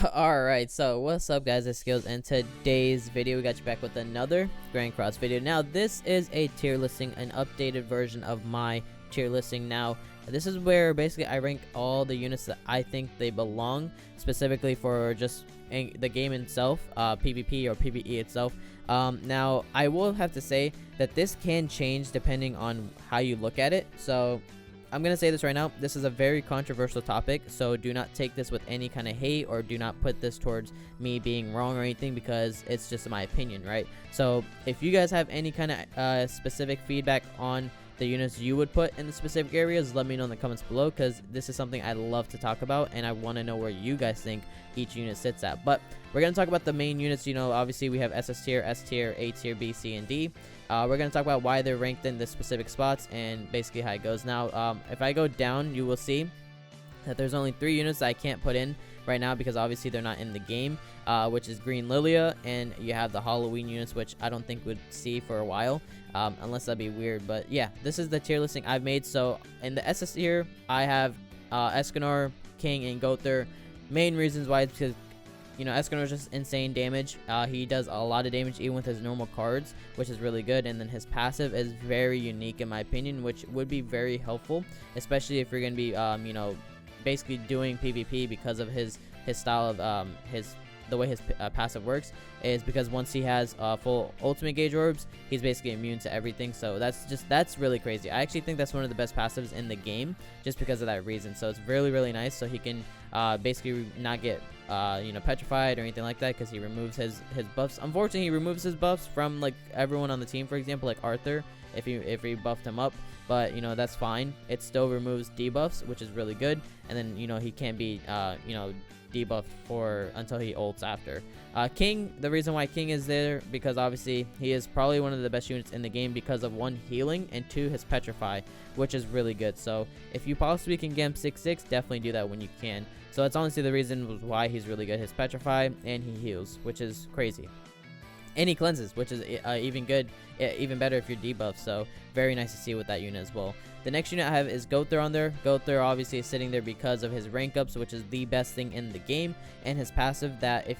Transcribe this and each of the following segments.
Alright, so what's up guys, it's Skills. In today's video we got you back with another Grand Cross video. Now this is a tier listing, an updated version of my tier listing. Now this is where basically I rank all the units that I think they belong, specifically for just the game itself, PvP or PvE itself. Now I will have to say that this can change depending on how you look at it. So I'm going to say this right now, this is a very controversial topic, so do not take this with any kind of hate, or do not put this towards me being wrong or anything, because it's just my opinion, right? So if you guys have any kind of specific feedback on the units you would put in the specific areas, let me know in the comments below, because this is something I love to talk about, and I want to know where you guys think each unit sits at. But we're going to talk about the main units. You know, obviously we have SS tier, S tier, A tier, B, C, and D. We're going to talk about why they're ranked in the specific spots and basically how it goes. Now, if I go down, you will see that there's only 3 units that I can't put in right now because obviously they're not in the game, which is Green Lilia, and you have the Halloween units, which I don't think we'd see for a while, unless that'd be weird. But yeah, this is the tier listing I've made. So in the SS tier, I have Escanor, King, and Gother. Main reasons why is because, you know, Escanor is just insane damage. He does a lot of damage even with his normal cards, which is really good. And then his passive is very unique in my opinion, which would be very helpful, especially if you're going to be, you know, basically doing PvP, because of his style of the way his passive works is because once he has full ultimate gauge orbs, he's basically immune to everything. So that's really crazy. I actually think that's one of the best passives in the game, just because of that reason. So it's really nice. So he can basically not get you know, petrified or anything like that, because he removes his buffs. Unfortunately, he removes his buffs from like everyone on the team, for example, like Arthur, if he buffed him up. But you know, that's fine. It still removes debuffs, which is really good. And then, you know, he can be you know, debuffed for until he ults after. King, the reason why King is there, because obviously he is probably one of the best units in the game because of 1, healing, and 2, his petrify, which is really good. So if you possibly can get him 6/6, definitely do that when you can. So that's honestly the reason why he's really good. His petrify, and he heals, which is crazy. And he cleanses, which is even good, even better if you're debuffed. So very nice to see with that unit as well. The next unit I have is Gother on there. Gother obviously is sitting there because of his rank ups, which is the best thing in the game, and his passive that if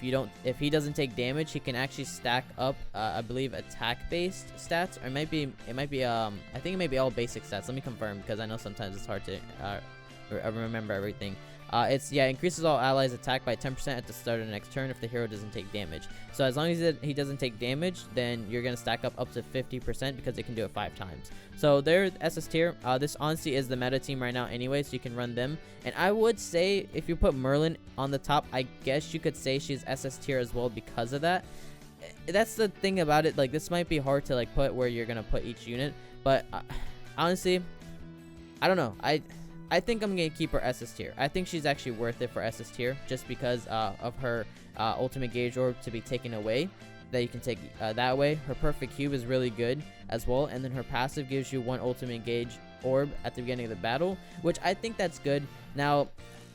he doesn't take damage, he can actually stack up I believe attack based stats, or it might be I think it might be all basic stats. Let me confirm, because I know sometimes it's hard to remember everything. It's increases all allies attack by 10% at the start of the next turn if the hero doesn't take damage. So as long as he doesn't take damage, then you're gonna stack up to 50%, because it can do it 5 times. So they're SS tier. This honestly is the meta team right now anyway, so you can run them. And I would say if you put Merlin on the top, I guess you could say she's SS tier as well because of that. That's the thing about it. Like, this might be hard to like put where you're gonna put each unit, but honestly, I don't know. I think I'm going to keep her SS tier. I think she's actually worth it for SS tier, just because of her ultimate gauge orb to be taken away, that you can take that way. Her perfect cube is really good as well, and then her passive gives you 1 ultimate gauge orb at the beginning of the battle, which I think that's good. Now,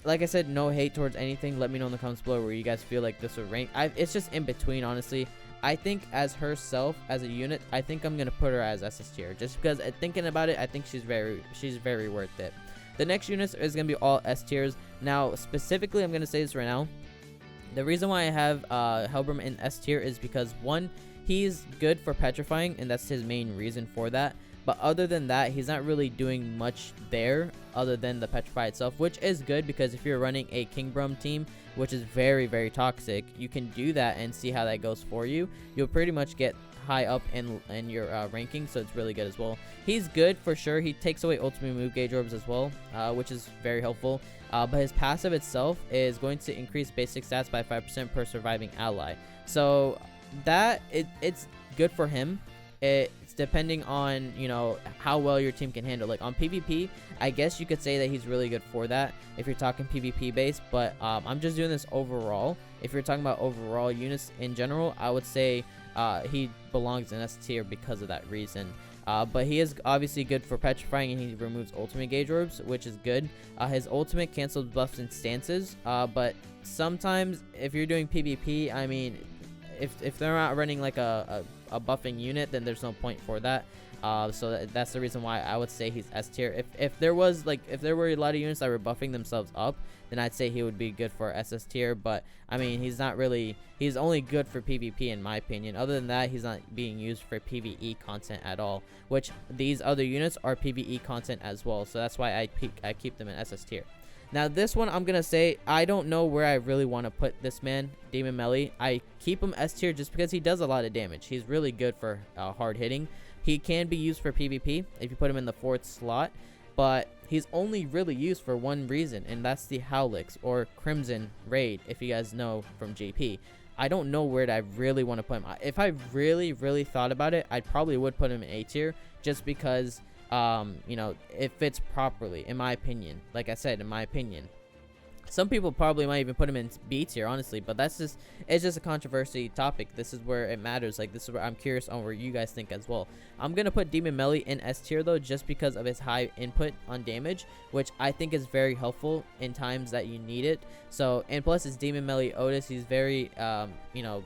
like I said, no hate towards anything. Let me know in the comments below where you guys feel like this would rank. It's just in between, honestly. I think as herself, as a unit, I think I'm going to put her as SS tier, just because thinking about it, I think she's very worth it. The next units is going to be all S tiers. Now, specifically, I'm going to say this right now. The reason why I have Helbram in S tier is because, 1, he's good for petrifying, and that's his main reason for that. But other than that, he's not really doing much there other than the petrify itself, which is good, because if you're running a Kingbrum team, which is very toxic, you can do that and see how that goes for you. You'll pretty much get high up in your ranking, so it's really good as well. He's good for sure. He takes away ultimate move gauge orbs as well, which is very helpful. But his passive itself is going to increase basic stats by 5% per surviving ally. So that it's good for him. It's depending on, you know, how well your team can handle. Like on PvP, I guess you could say that he's really good for that if you're talking PvP based, but I'm just doing this overall. If you're talking about overall units in general, I would say he belongs in S tier because of that reason. But he is obviously good for petrifying, and he removes ultimate gauge orbs, which is good. His ultimate cancels buffs and stances, but sometimes if you're doing PvP, I mean, if they're not running like a buffing unit, then there's no point for that. So that's the reason why I would say he's S tier. If there were a lot of units that were buffing themselves up, then I'd say he would be good for SS tier. But I mean, he's only good for PvP in my opinion. Other than that, he's not being used for PvE content at all, which these other units are PvE content as well. So that's why I keep them in SS tier. Now this one, I'm gonna say I don't know where I really want to put this man, Diva Mellie. I keep him S tier just because he does a lot of damage. He's really good for hard hitting. He can be used for PvP if you put him in the 4th slot, but he's only really used for one reason, and that's the Howlix or Crimson Raid, if you guys know from GP. I don't know where I really want to put him. If I really thought about it, I probably would put him in A tier just because, you know, it fits properly, in my opinion. Like I said, in my opinion. Some people probably might even put him in B tier, honestly, but it's just a controversy topic. This is where it matters. Like, this is where I'm curious on where you guys think as well. I'm gonna put Diva Mellie in S tier though, just because of his high input on damage, which I think is very helpful in times that you need it. So, and plus it's Diva Mellie Otis. He's very, you know,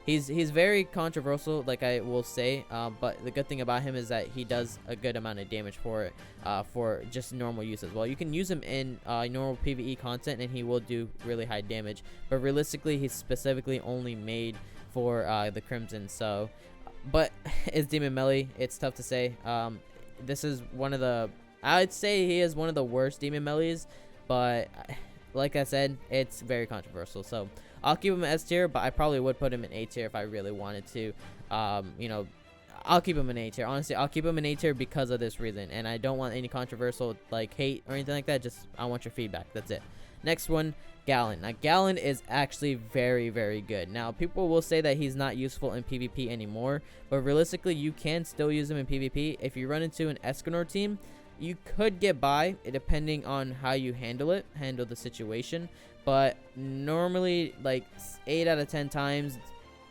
he's very controversial, like I will say, but the good thing about him is that he does a good amount of damage for just normal use as well. You can use him in normal PvE content and he will do really high damage, but realistically he's specifically only made for the Crimson. So, but it's Diva Mellie. It's tough to say. This is one of the, I'd say he is one of the worst Diva Mellies, but like I said, it's very controversial. So I'll keep him in S tier, but I probably would put him in A tier if I really wanted to. You know, I'll keep him in A tier. Honestly, I'll keep him in A tier because of this reason, and I don't want any controversial like hate or anything like that. Just I want your feedback. That's it. Next one, Gallon. Now Gallon is actually very good. Now people will say that he's not useful in PvP anymore, but realistically you can still use him in PvP. If you run into an Escanor team, you could get by, depending on how you handle the situation. But normally, like 8 out of 10 times,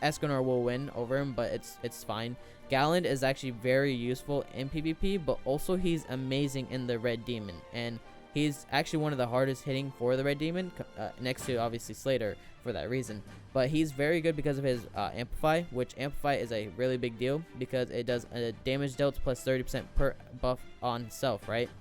Escanor will win over him, but it's fine. Gallon is actually very useful in PvP, but also he's amazing in the Red Demon, and he's actually one of the hardest hitting for the Red Demon, next to obviously Slater for that reason. But he's very good because of his Amplify, which Amplify is a really big deal because it does damage dealt plus 30% per buff on self, right?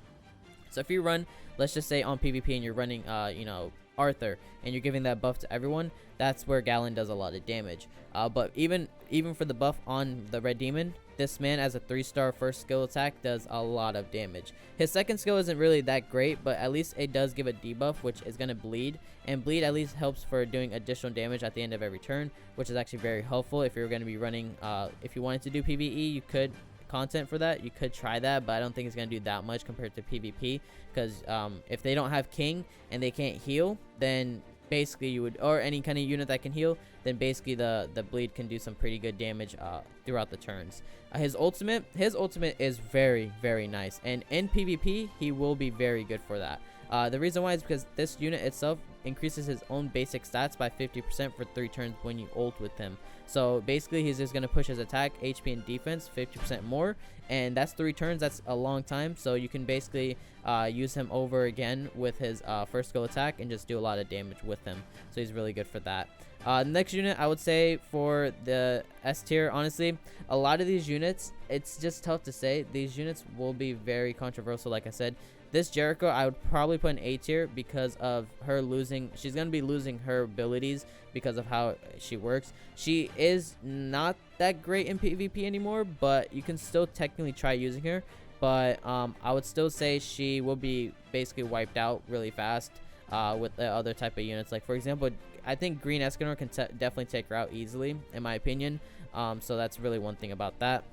So if you run, let's just say on PvP and you're running, you know, Arthur, and you're giving that buff to everyone, that's where Gallon does a lot of damage. But even for the buff on the Red Demon, this man as a 3-star first skill attack does a lot of damage. His second skill isn't really that great, but at least it does give a debuff, which is going to bleed, and bleed at least helps for doing additional damage at the end of every turn, which is actually very helpful if you're going to be running, if you wanted to do PvE, you could content for that, you could try that, but I don't think it's going to do that much compared to PvP, because if they don't have King and they can't heal, then basically you would, or any kind of unit that can heal, then basically the bleed can do some pretty good damage throughout the turns. His ultimate is very nice, and in PvP he will be very good for that. The reason why is because this unit itself increases his own basic stats by 50% for 3 turns when you ult with him. So basically he's just going to push his attack, HP, and defense 50% more, and that's 3 turns. That's a long time, so you can basically use him over again with his first skill attack and just do a lot of damage with him. So he's really good for that. Next unit, I would say for the S tier, honestly, a lot of these units, it's just tough to say. These units will be very controversial, like I said. This Jericho, I would probably put in A tier because of her losing. She's going to be losing her abilities because of how she works. She is not that great in PvP anymore, but you can still technically try using her. But I would still say she will be basically wiped out really fast with the other type of units. Like, for example, I think Green Escanor can definitely take her out easily, in my opinion. So that's really one thing about that.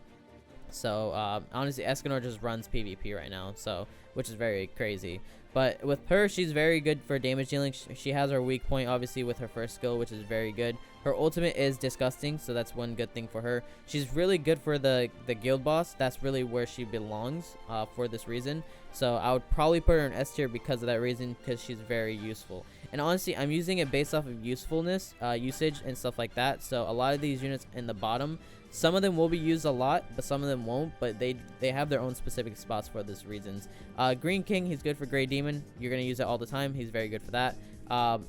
So honestly, Escanor just runs PvP right now, so which is very crazy. But with her, she's very good for damage dealing. She has her weak point, obviously, with her first skill, which is very good. Her ultimate is disgusting, so that's one good thing for her. She's really good for the guild boss. That's really where she belongs for this reason. So I would probably put her in S tier because of that reason, because she's very useful. And honestly, I'm using it based off of usefulness, usage, and stuff like that. So a lot of these units in the bottom, some of them will be used a lot, but some of them won't. But they have their own specific spots for these reasons. Green King, he's good for Grey Demon. You're gonna use it all the time. He's very good for that.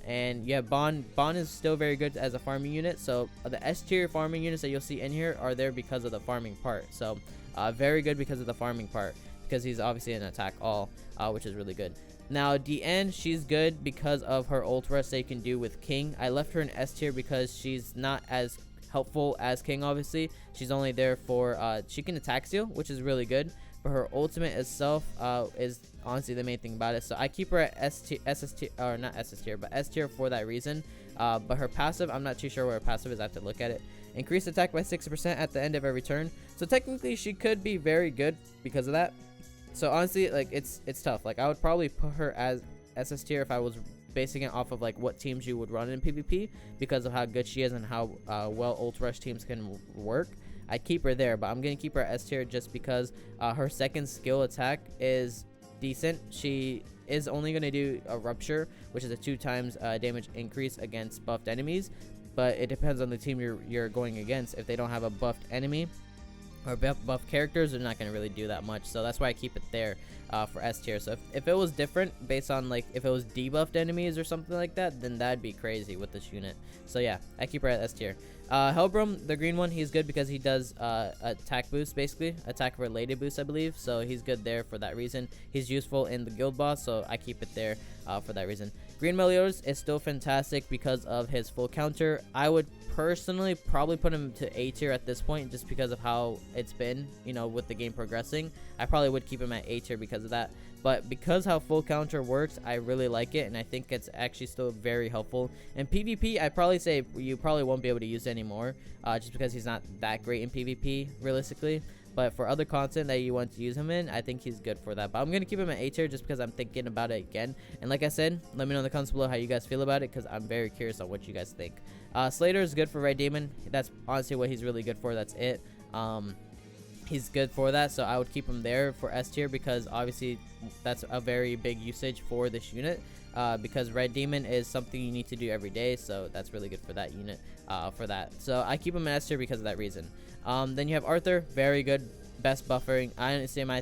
And yeah, Bond is still very good as a farming unit. So the S tier farming units that you'll see in here are there because of the farming part. So Very good because of the farming part, because he's obviously an attack all, which is really good. Now Daeun, she's good because of her ult rush they can do with King. I left her in S tier because she's not as helpful as King. Obviously she's only there for she can attack steal, which is really good, but her ultimate itself is honestly the main thing about it. So I keep her at SS tier, or not SS tier, but S tier for that reason. But her passive, I'm not too sure what her passive is. I have to look at it. Increased attack by 60% at the end of every turn. So technically she could be very good because of that. So honestly, like, it's tough. Like, I would probably put her as SS tier if I was basing it off of like what teams you would run in PvP, because of how good she is and how well ult rush teams can work. I keep her there, but I'm gonna keep her S tier just because her second skill attack is decent. She is only gonna do a rupture, which is a 2 times damage increase against buffed enemies, but it depends on the team you're going against. If they don't have a buffed enemy or buff characters, they're not going to really do that much. So that's why I keep it there for S tier. So if it was different based on like if it was debuffed enemies or something like that, then that'd be crazy with this unit. So yeah, I keep her at S tier. Hellbrom, the green one, he's good because he does attack boost, basically attack related boost, I believe. So he's good there for that reason. He's useful in the guild boss, so I keep it there for that reason. Green Mele is still fantastic because of his full counter. I would personally probably put him to A tier at this point, just because of how it's been, you know, with the game progressing. I probably would keep him at A tier because of that, but because how full counter works, I really like it, and I think it's actually still very helpful. In PvP, I'd probably say you probably won't be able to use it anymore, just because he's not that great in PvP realistically. But for other content that you want to use him in, I think he's good for that. But I'm going to keep him at A tier just because I'm thinking about it again. And like I said, let me know in the comments below how you guys feel about it, because I'm very curious on what you guys think. Slater is good for Red Demon. That's honestly what he's really good for. That's it. He's good for that, so I would keep him there for S tier, because obviously that's a very big usage for this unit, because Red Demon is something you need to do every day, so that's really good for that unit, for that. So I keep him in S tier because of that reason. Then you have Arthur, very good, best buffering. I honestly, in my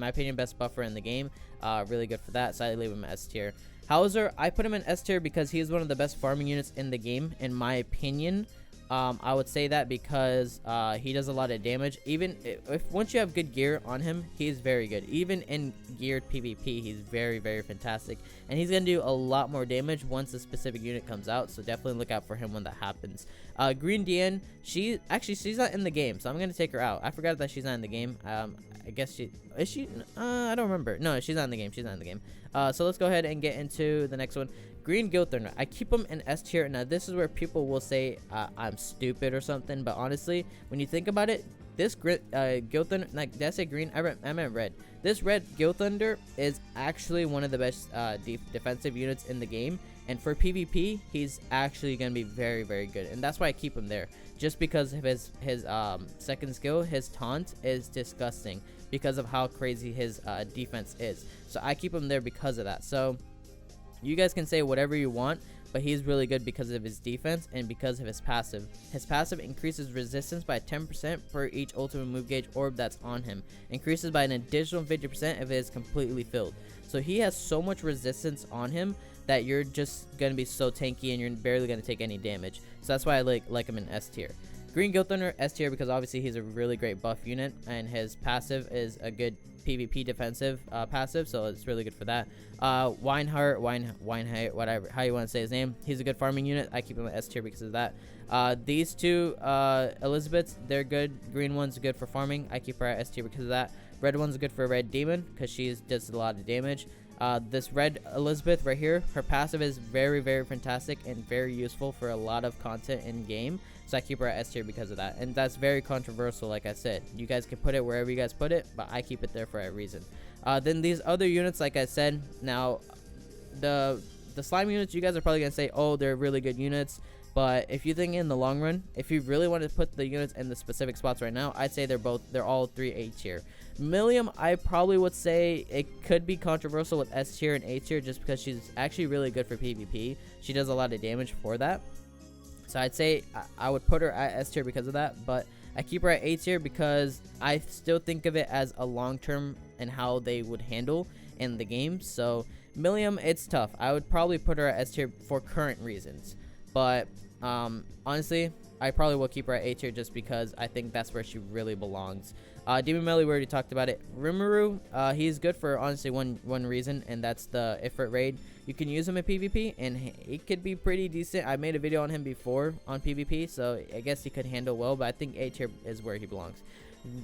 opinion, best buffer in the game. Really good for that, so I leave him S tier. Hauser, I put him in S tier because he's one of the best farming units in the game, in my opinion. I would say that because he does a lot of damage. Even if once you have good gear on him, he's very good. Even in geared PvP, he's very, very fantastic, and he's gonna do a lot more damage once a specific unit comes out. So definitely look out for him when that happens. Green Daeun, she's not in the game, so I'm gonna take her out. I forgot that she's not in the game. I guess she is. She I don't remember. No, she's not in the game. She's not in the game. So let's go ahead and get into the next one. Green Guild Thunder, I keep them in S tier. Now this is where people will say I'm stupid or something, but honestly, when you think about it, this Guild Thunder, like, did I say green? I meant red. This red Guild Thunder is actually one of the best defensive units in the game, and for PvP, he's actually gonna be very, very good, and that's why I keep him there. Just because of his second skill, his taunt is disgusting because of how crazy his defense is. So I keep him there because of that. So you guys can say whatever you want, but he's really good because of his defense and because of his passive. His passive increases resistance by 10% for each ultimate move gauge orb that's on him. Increases by an additional 50% if it is completely filled. So he has so much resistance on him that you're just going to be so tanky and you're barely going to take any damage. So that's why I like him in S tier. Green Guild Thunder, S tier, because obviously he's a really great buff unit, and his passive is a good PvP defensive passive, so it's really good for that. Weinhardt, whatever, how you want to say his name, he's a good farming unit. I keep him at S tier because of that. These two Elizabeths, they're good. Green one's good for farming. I keep her at S tier because of that. Red one's good for Red Demon because she does a lot of damage. This red Elizabeth right here, her passive is very, very fantastic and very useful for a lot of content in game. So I keep her at S tier because of that. And that's very controversial, like I said. You guys can put it wherever you guys put it, but I keep it there for a reason. Then these other units, like I said, now the slime units, you guys are probably gonna say, oh, they're really good units. But if you think in the long run, if you really want to put the units in the specific spots right now, I'd say they're all 3 A tier. Millium, I probably would say it could be controversial with S tier and A tier, just because she's actually really good for PvP. She does a lot of damage for that. So I'd say I would put her at S tier because of that, but I keep her at A tier because I still think of it as a long term and how they would handle in the game. So Millium, it's tough. I would probably put her at S tier for current reasons. But honestly, I probably will keep her at A tier just because I think that's where she really belongs. Diva Mellie, we already talked about it. Rimuru, he's good for honestly one reason, and that's the Ifrit raid. You can use him in PvP, and he could be pretty decent. I made a video on him before on PvP, so I guess he could handle well, but I think A tier is where he belongs.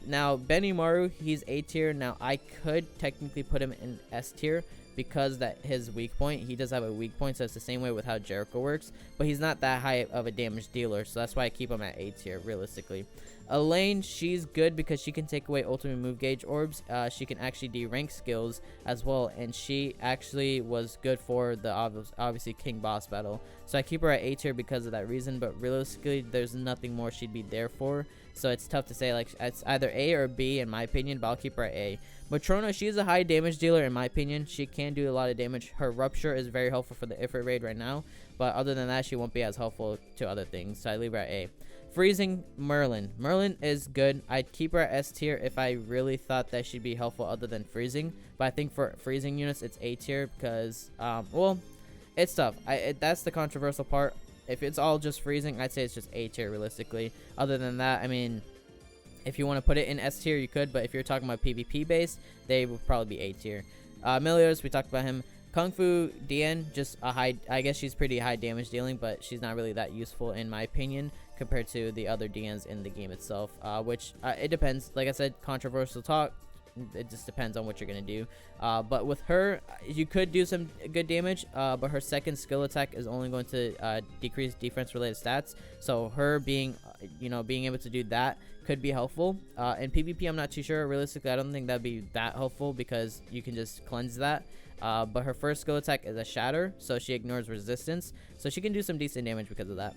Now, Benimaru, he's A tier. Now, I could technically put him in S tier because that his weak point, he does have a weak point, so it's the same way with how Jericho works, but he's not that high of a damage dealer, so that's why I keep him at A tier, realistically. Elaine, she's good because she can take away ultimate move gauge orbs. She can actually de-rank skills as well, and she actually was good for the obviously King boss battle, so I keep her at A tier because of that reason, but realistically, there's nothing more she'd be there for, so it's tough to say, like, it's either A or B in my opinion, but I'll keep her at A. Matrona, she's a high damage dealer in my opinion. She can do a lot of damage. Her rupture is very helpful for the Ifrit raid right now, but other than that, she won't be as helpful to other things, so I leave her at A. Freezing, Merlin. Merlin is good. I'd keep her at S tier if I really thought that she'd be helpful other than freezing, but I think for freezing units, it's A tier because, well, it's tough. That's the controversial part. If it's all just freezing, I'd say it's just A tier realistically. Other than that, I mean, if you want to put it in S tier, you could, but if you're talking about PvP base, they would probably be A tier. Melios, we talked about him. Kung Fu Daeun, just a high, I guess she's pretty high damage dealing, but she's not really that useful in my opinion compared to the other Daeuns in the game itself, which it depends. Like I said, controversial talk. It just depends on what you're going to do. But with her, you could do some good damage, but her second skill attack is only going to decrease defense-related stats. So her being, being able to do that could be helpful. In PvP, I'm not too sure. Realistically, I don't think that'd be that helpful because you can just cleanse that. But her first skill attack is a shatter, so she ignores resistance. So she can do some decent damage because of that.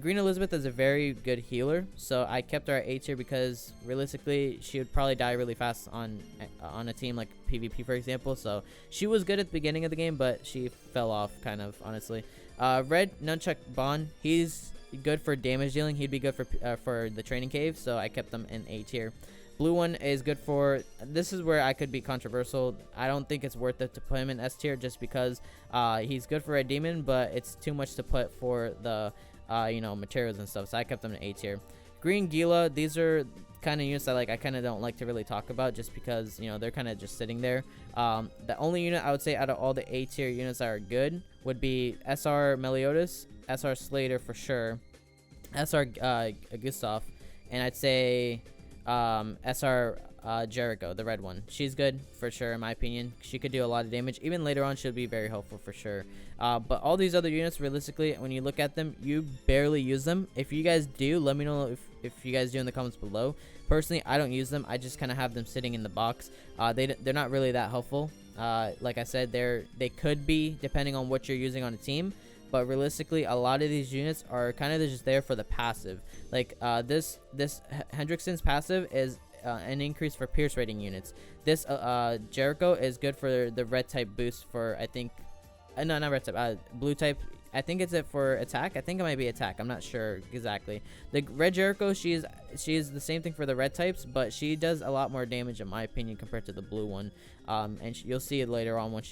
Green Elizabeth is a very good healer, so I kept her at A tier because realistically she would probably die really fast on a team like PvP, for example. So she was good at the beginning of the game, but she fell off kind of, honestly. Red Nunchuck Bond, he's good for damage dealing. He'd be good for the training cave, so I kept them in A tier. Blue one is good for, this is where I could be controversial. I don't think it's worth it to put him in S tier just because he's good for Red Demon, but it's too much to put for the materials and stuff, so I kept them in A tier. Green Gila, these are kind of units that I kind of don't like to really talk about just because they're kind of just sitting there. The only unit I would say out of all the A tier units that are good would be SR Meliodas, SR Slater for sure, SR Gustav, and I'd say SR Jericho, the red one. She's good for sure in my opinion. She could do a lot of damage. Even later on she'll be very helpful for sure. But all these other units, realistically, when you look at them, you barely use them. If you guys do, let me know if you guys do in the comments below. Personally, I don't use them. I just kind of have them sitting in the box. They're not really that helpful. Like I said, they could be depending on what you're using on a team. But realistically, a lot of these units are kind of just there for the passive. Like this Hendrickson's passive is an increase for pierce rating units. This Jericho is good for the red type boost for, I think, no, not red type, blue type. I think it's it for attack. I think it might be attack. I'm not sure exactly. The red Jericho, she's the same thing for the red types, but she does a lot more damage in my opinion compared to the blue one. And you'll see it later on when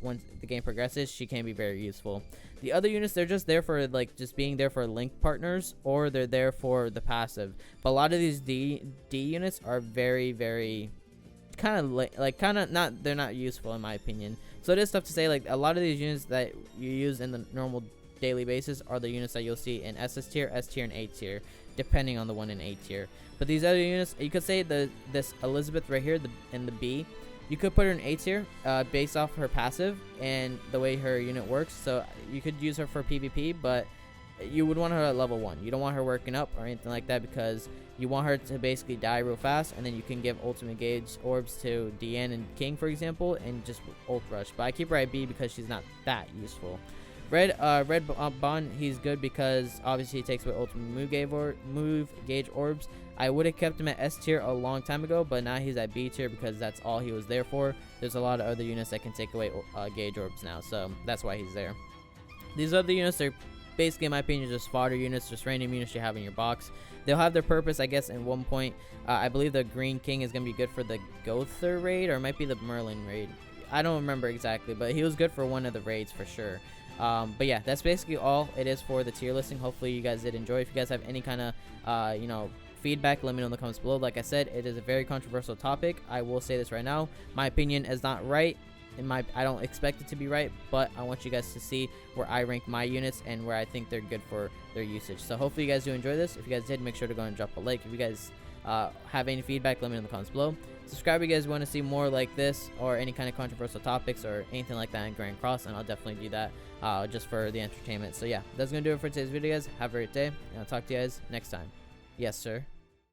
once the game progresses, she can be very useful. The other units, they're just there for just being there for link partners, or they're there for the passive. But a lot of these D units are very, very they're not useful in my opinion. So it is tough to say. Like, a lot of these units that you use in the normal daily basis are the units that you'll see in SS tier, S tier, and A tier, depending on the one in A tier. But these other units, you could say this Elizabeth right here, in the B, you could put her in A tier based off her passive and the way her unit works. So you could use her for PvP, but you would want her at level 1. You don't want her working up or anything like that, because you want her to basically die real fast, and then you can give ultimate gauge orbs to Daeun and King, for example, and just ult rush. But I keep her at B because she's not that useful. Red Bond, he's good because obviously he takes away ultimate move gauge orbs. I would have kept him at S tier a long time ago, but now he's at B tier because that's all he was there for. There's a lot of other units that can take away gauge orbs now, so that's why he's there. These other units are basically, in my opinion, just fodder units, just random units you have in your box. They'll have their purpose, I guess, in one point. I believe the Green King is going to be good for the Gother raid, or it might be the Merlin raid. I don't remember exactly, but he was good for one of the raids for sure. But yeah, that's basically all it is for the tier listing. Hopefully you guys did enjoy. If you guys have any kind of feedback, let me know in the comments below. Like I said, it is a very controversial topic. I will say this right now, my opinion is not right. I don't expect it to be right, but I want you guys to see where I rank my units and where I think they're good for their usage. So hopefully you guys do enjoy this. If you guys did, make sure to go and drop a like. If you guys have any feedback, let me know in the comments below. Subscribe if you guys want to see more like this or any kind of controversial topics or anything like that in Grand Cross, and I'll definitely do that just for the entertainment. So yeah, that's gonna do it for today's video, guys. Have a great day, and I'll talk to you guys next time. Yes, sir.